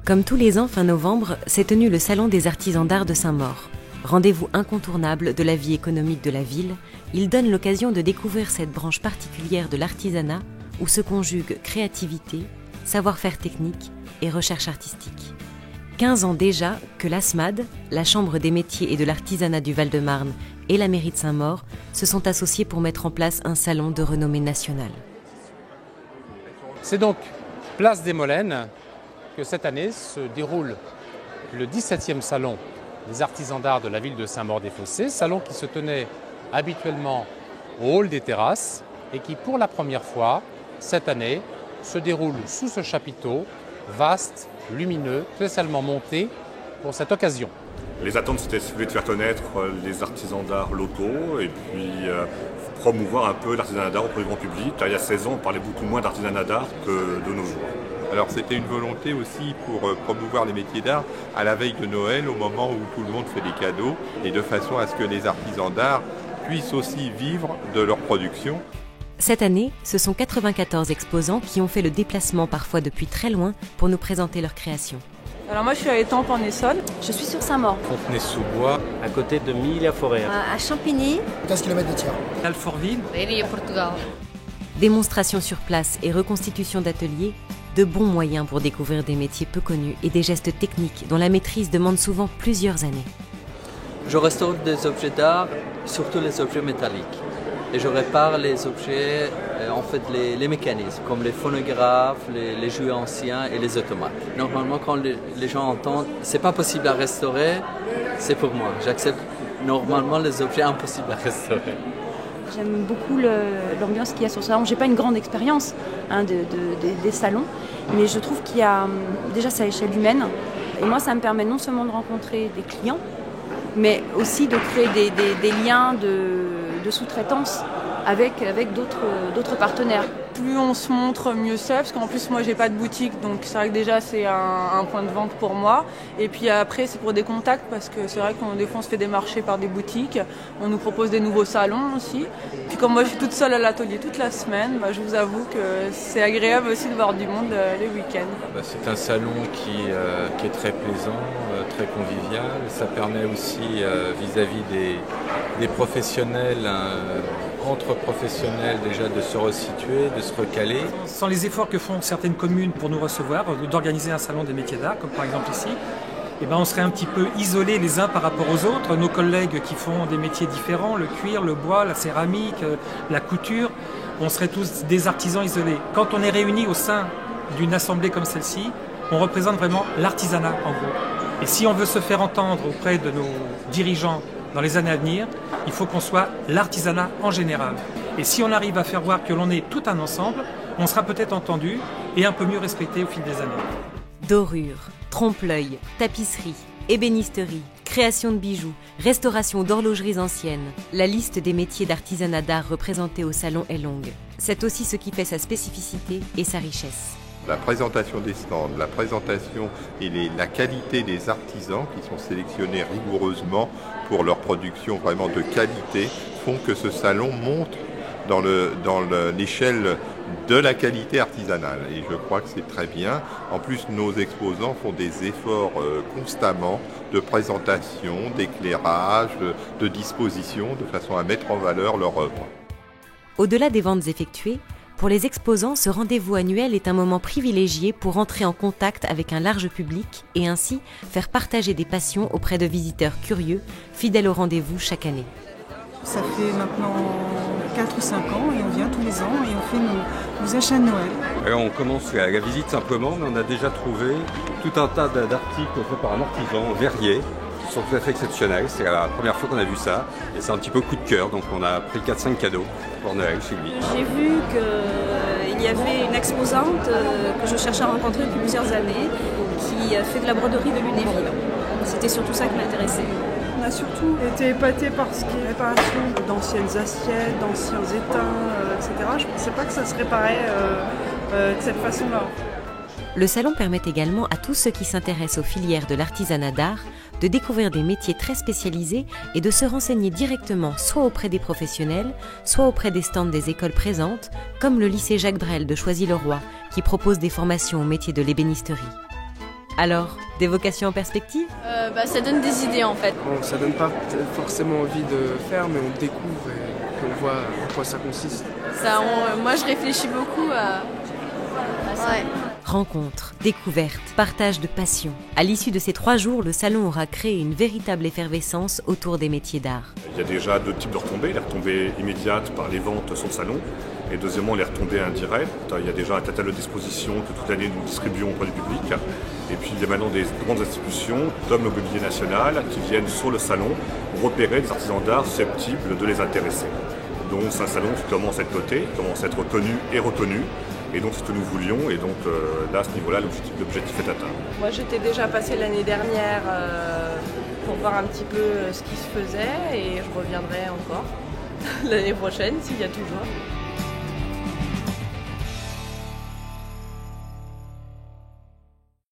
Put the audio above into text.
Comme tous les ans, fin novembre, s'est tenu le Salon des artisans d'art de Saint-Maur. Rendez-vous incontournable de la vie économique de la ville, il donne l'occasion de découvrir cette branche particulière de l'artisanat où se conjuguent créativité, savoir-faire technique et recherche artistique. 15 ans déjà que l'ASMAD, la Chambre des métiers et de l'artisanat du Val-de-Marne et la mairie de Saint-Maur se sont associés pour mettre en place un salon de renommée nationale. C'est donc place des Molennes que cette année se déroule le 17e salon des artisans d'art de la ville de Saint-Maur-des-Fossés, salon qui se tenait habituellement au hall des terrasses et qui pour la première fois cette année se déroule sous ce chapiteau vaste, lumineux, spécialement monté pour cette occasion. Les attentes, c'était de faire connaître les artisans d'art locaux et puis promouvoir un peu l'artisanat d'art auprès du grand public. Il y a 16 ans, on parlait beaucoup moins d'artisanat d'art que de nos jours. Alors c'était une volonté aussi pour promouvoir les métiers d'art à la veille de Noël, au moment où tout le monde fait des cadeaux, et de façon à ce que les artisans d'art puissent aussi vivre de leur production. Cette année, ce sont 94 exposants qui ont fait le déplacement parfois depuis très loin pour nous présenter leurs créations. Alors moi je suis à Étampes en Essonne. Je suis sur Saint-Maur. Fontenay-sous-Bois, à côté de Milly-la-Forêt. À Champigny. 15 km de tir. Alfortville. Portugal. Démonstration sur place et reconstitution d'ateliers, de bons moyens pour découvrir des métiers peu connus et des gestes techniques dont la maîtrise demande souvent plusieurs années. Je restaure des objets d'art, surtout les objets métalliques. Et je répare les objets, les mécanismes, comme les phonographes, les jouets anciens et les automates. Normalement, quand les gens entendent « c'est pas possible à restaurer », c'est pour moi. J'accepte normalement les objets impossibles à restaurer. J'aime beaucoup l'ambiance qu'il y a sur ce salon. J'ai pas une grande expérience des salons, mais je trouve qu'il y a déjà c'est à l'échelle humaine. Et moi, ça me permet non seulement de rencontrer des clients, mais aussi de créer des liens de sous-traitance avec d'autres partenaires. Plus on se montre, mieux c'est, parce qu'en plus moi j'ai pas de boutique, donc c'est vrai que déjà c'est un point de vente pour moi. Et puis après c'est pour des contacts, parce que c'est vrai que des fois on se fait démarcher par des boutiques, on nous propose des nouveaux salons aussi. Puis comme moi je suis toute seule à l'atelier toute la semaine, je vous avoue que c'est agréable aussi de voir du monde les week-ends. C'est un salon qui est très plaisant, très convivial. Ça permet aussi vis-à-vis des professionnels, entre professionnels déjà de se resituer, de se recaler. Sans les efforts que font certaines communes pour nous recevoir, d'organiser un salon des métiers d'art, comme par exemple ici, on serait un petit peu isolés les uns par rapport aux autres. Nos collègues qui font des métiers différents, le cuir, le bois, la céramique, la couture, on serait tous des artisans isolés. Quand on est réunis au sein d'une assemblée comme celle-ci, on représente vraiment l'artisanat en gros. Et si on veut se faire entendre auprès de nos dirigeants dans les années à venir, il faut qu'on soit l'artisanat en général. Et si on arrive à faire voir que l'on est tout un ensemble, on sera peut-être entendu et un peu mieux respecté au fil des années. Dorure, trompe-l'œil, tapisserie, ébénisterie, création de bijoux, restauration d'horlogeries anciennes. La liste des métiers d'artisanat d'art représentés au salon est longue. C'est aussi ce qui fait sa spécificité et sa richesse. La présentation des stands, la présentation et la qualité des artisans qui sont sélectionnés rigoureusement pour leur production vraiment de qualité font que ce salon monte dans l'échelle de la qualité artisanale. Et je crois que c'est très bien. En plus, nos exposants font des efforts constamment de présentation, d'éclairage, de disposition, de façon à mettre en valeur leur œuvre. Au-delà des ventes effectuées, pour les exposants, ce rendez-vous annuel est un moment privilégié pour entrer en contact avec un large public et ainsi faire partager des passions auprès de visiteurs curieux, fidèles au rendez-vous chaque année. Ça fait maintenant 4 ou 5 ans et on vient tous les ans et on fait nos achats de Noël. Alors on commence la visite simplement, mais on a déjà trouvé tout un tas d'articles faits par un artisan verrier qui sont tout à fait exceptionnels. C'est la première fois qu'on a vu ça et c'est un petit peu coup de cœur, donc on a pris 4-5 cadeaux pour Noël chez lui. J'ai vu qu'il y avait une exposante que je cherchais à rencontrer depuis plusieurs années qui fait de la broderie de Lunéville. C'était surtout ça qui m'intéressait. On a surtout été épatés par ce qui est réparation d'anciennes assiettes, d'anciens étains, etc. Je ne pensais pas que ça se réparait de cette façon-là. Le salon permet également à tous ceux qui s'intéressent aux filières de l'artisanat d'art de découvrir des métiers très spécialisés et de se renseigner directement soit auprès des professionnels, soit auprès des stands des écoles présentes, comme le lycée Jacques Brel de Choisy-le-Roi, qui propose des formations au métier de l'ébénisterie. Alors, des vocations en perspective ? Ça donne des idées en fait. Bon, ça donne pas forcément envie de faire, mais on découvre et on voit en quoi ça consiste. Moi je réfléchis beaucoup à ça. Ouais. Rencontres, découvertes, partage de passion. À l'issue de ces 3 jours, le salon aura créé une véritable effervescence autour des métiers d'art. Il y a déjà 2 types de retombées. Les retombées immédiates par les ventes sur le salon. Et deuxièmement, les retombées indirectes. Il y a déjà un catalogue d'expositions que toute l'année nous distribuons auprès du public. Et puis il y a maintenant des grandes institutions, comme le Mobilier National, qui viennent sur le salon repérer des artisans d'art susceptibles de les intéresser. Donc c'est un salon qui commence à être noté, qui commence à être connu et reconnu. Et donc c'est ce que nous voulions, et donc là à ce niveau-là l'objectif est atteint. Moi j'étais déjà passée l'année dernière pour voir un petit peu ce qui se faisait et je reviendrai encore l'année prochaine s'il y a toujours.